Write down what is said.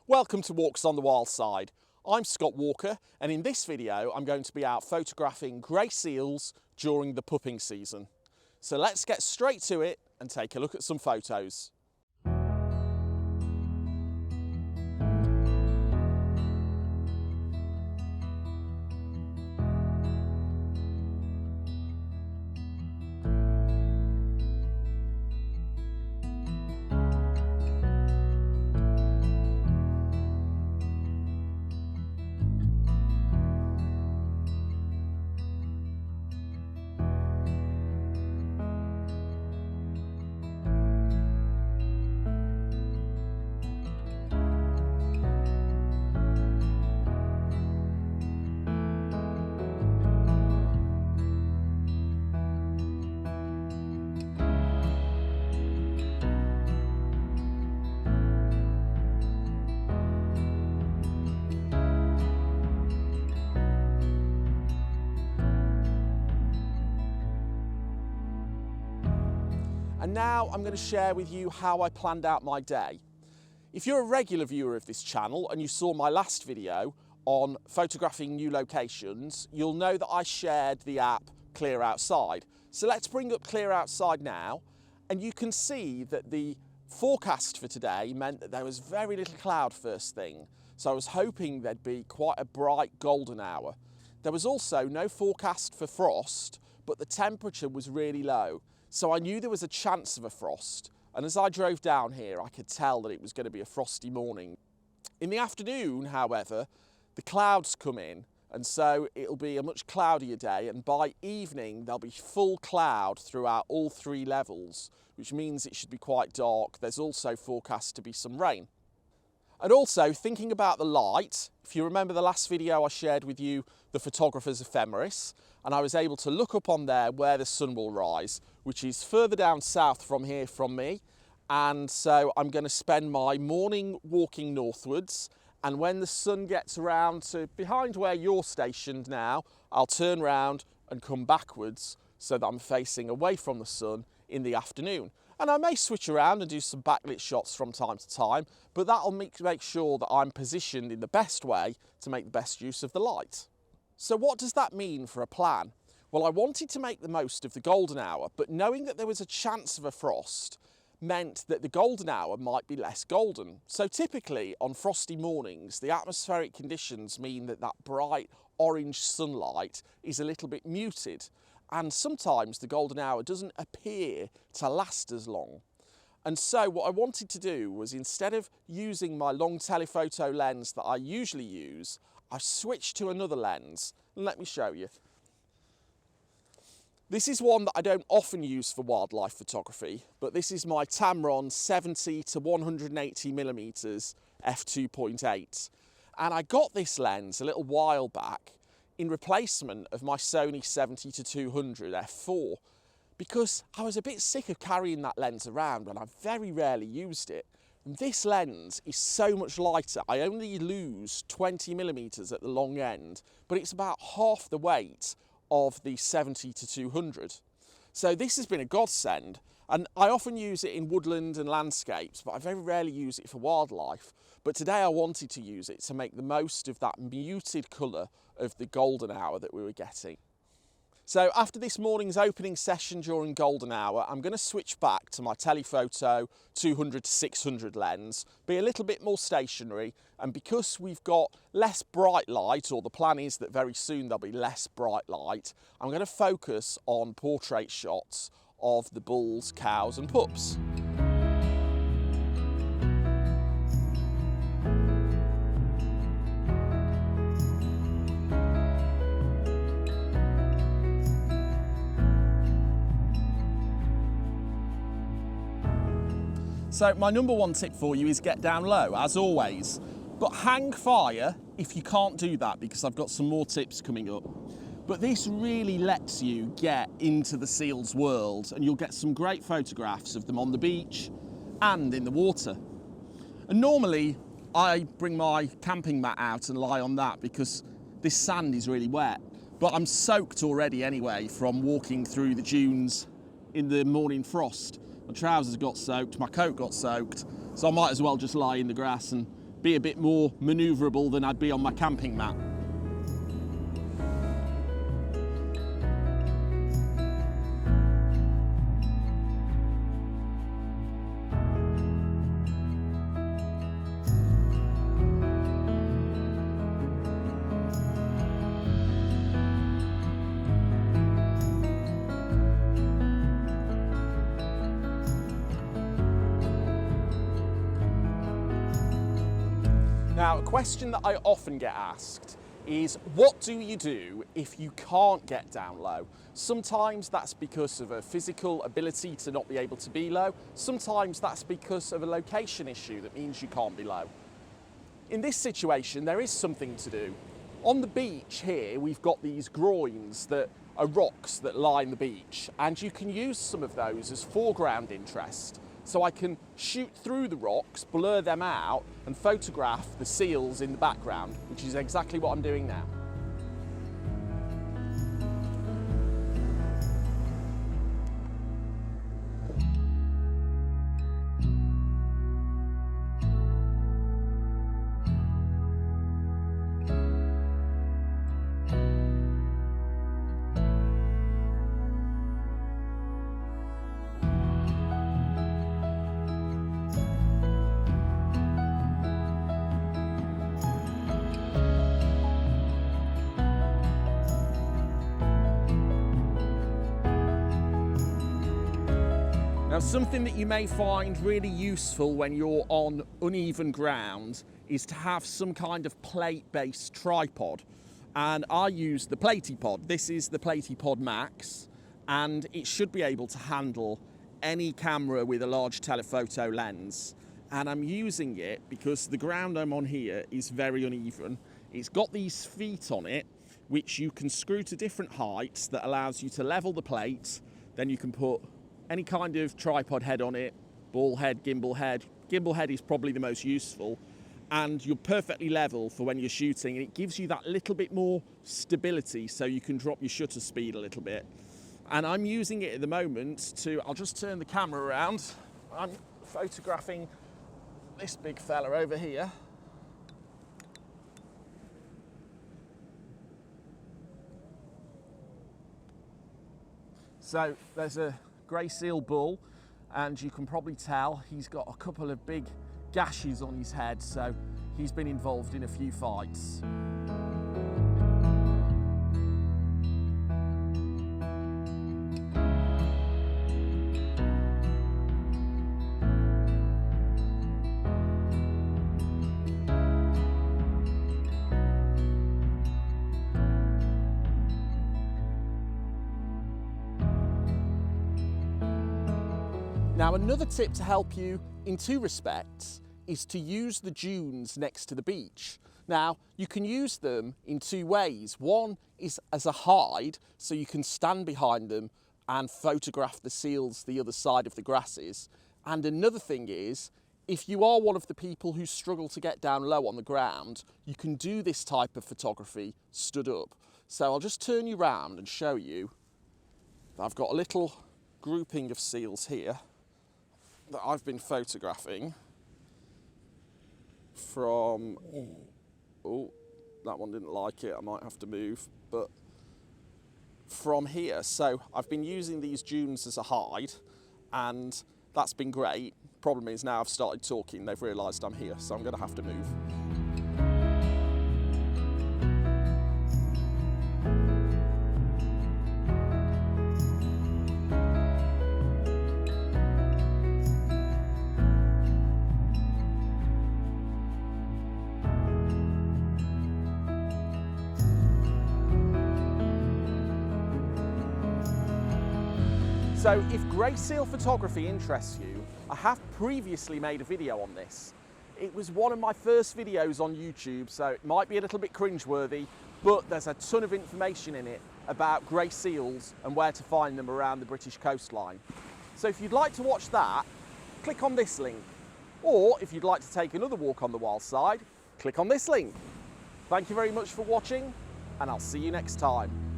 Welcome to Walks on the Wild Side. I'm Scott Walker, and in this video I'm going to be out photographing grey seals during the pupping season. So let's get straight to it and take a look at some photos. And now I'm going to share with you how I planned out my day. If you're a regular viewer of this channel and you saw my last video on photographing new locations, you'll know that I shared the app Clear Outside. So let's bring up Clear Outside now, and you can see that the forecast for today meant that there was very little cloud first thing. So I was hoping there'd be quite a bright golden hour. There was also no forecast for frost, but the temperature was really low. So I knew there was a chance of a frost, and as I drove down here I could tell that it was going to be a frosty morning. In the afternoon, however, the clouds come in, and so it'll be a much cloudier day, and by evening there'll be full cloud throughout all three levels, which means it should be quite dark. There's also forecast to be some rain. And also, thinking about the light, if you remember the last video I shared with you the photographer's ephemeris, and I was able to look up on there where the sun will rise, which is further down south from here from me. And so I'm going to spend my morning walking northwards, and when the sun gets around to behind where you're stationed now, I'll turn round and come backwards so that I'm facing away from the sun in the afternoon. And I may switch around and do some backlit shots from time to time, but that'll make sure that I'm positioned in the best way to make the best use of the light. So what does that mean for a plan? Well, I wanted to make the most of the golden hour, but knowing that there was a chance of a frost meant that the golden hour might be less golden. So typically on frosty mornings, the atmospheric conditions mean that that bright orange sunlight is a little bit muted. And sometimes the golden hour doesn't appear to last as long. And so what I wanted to do was, instead of using my long telephoto lens that I usually use, I switched to another lens. Let me show you. This is one that I don't often use for wildlife photography, but this is my Tamron 70 to 180 millimeters f2.8. And I got this lens a little while back in replacement of my Sony 70 to 200 f4, because I was a bit sick of carrying that lens around and I very rarely used it. And this lens is so much lighter. I only lose 20 millimeters at the long end, but it's about half the weight of the 70 to 200. So this has been a godsend, and I often use it in woodland and landscapes, but I very rarely use it for wildlife. But today I wanted to use it to make the most of that muted colour of the golden hour that we were getting. So after this morning's opening session during golden hour, I'm going to switch back to my telephoto 200 to 600 lens, be a little bit more stationary, and because we've got less bright light, or the plan is that very soon there'll be less bright light, I'm going to focus on portrait shots of the bulls, cows and pups. So my number one tip for you is get down low, as always, but hang fire if you can't do that, because I've got some more tips coming up. But this really lets you get into the seals' world, and you'll get some great photographs of them on the beach and in the water. And normally I bring my camping mat out and lie on that because this sand is really wet, but I'm soaked already anyway from walking through the dunes in the morning frost. My trousers got soaked, my coat got soaked, so I might as well just lie in the grass and be a bit more manoeuvrable than I'd be on my camping mat. Now, a question that I often get asked is, what do you do if you can't get down low? Sometimes that's because of a physical ability to not be able to be low. Sometimes that's because of a location issue that means you can't be low. In this situation, there is something to do. On the beach here, we've got these groins that are rocks that line the beach, and you can use some of those as foreground interest. So I can shoot through the rocks, blur them out, and photograph the seals in the background, which is exactly what I'm doing now. Now, something that you may find really useful when you're on uneven ground is to have some kind of plate-based tripod. And I use the Platypod. This is the Platypod Max, and it should be able to handle any camera with a large telephoto lens. And I'm using it because the ground I'm on here is very uneven. It's got these feet on it, which you can screw to different heights that allows you to level the plate. Then you can put any kind of tripod head on it, ball head, gimbal head. Gimbal head is probably the most useful, and you're perfectly level for when you're shooting, and it gives you that little bit more stability so you can drop your shutter speed a little bit. And I'm using it at the moment to, I'll just turn the camera around. I'm photographing this big fella over here. So there's a grey seal bull, and you can probably tell he's got a couple of big gashes on his head, so he's been involved in a few fights. Now, another tip to help you in two respects is to use the dunes next to the beach. Now, you can use them in two ways. One is as a hide, so you can stand behind them and photograph the seals the other side of the grasses. And another thing is, if you are one of the people who struggle to get down low on the ground, you can do this type of photography stood up. So I'll just turn you round and show you that I've got a little grouping of seals here that I've been photographing from, oh, that one didn't like it, I might have to move, but from here. So I've been using these dunes as a hide, and that's been great. Problem is now I've started talking, they've realised I'm here, so I'm going to have to move. So if grey seal photography interests you, I have previously made a video on this. It was one of my first videos on YouTube, so it might be a little bit cringeworthy, but there's a ton of information in it about grey seals and where to find them around the British coastline. So if you'd like to watch that, click on this link. Or if you'd like to take another walk on the wild side, click on this link. Thank you very much for watching, and I'll see you next time.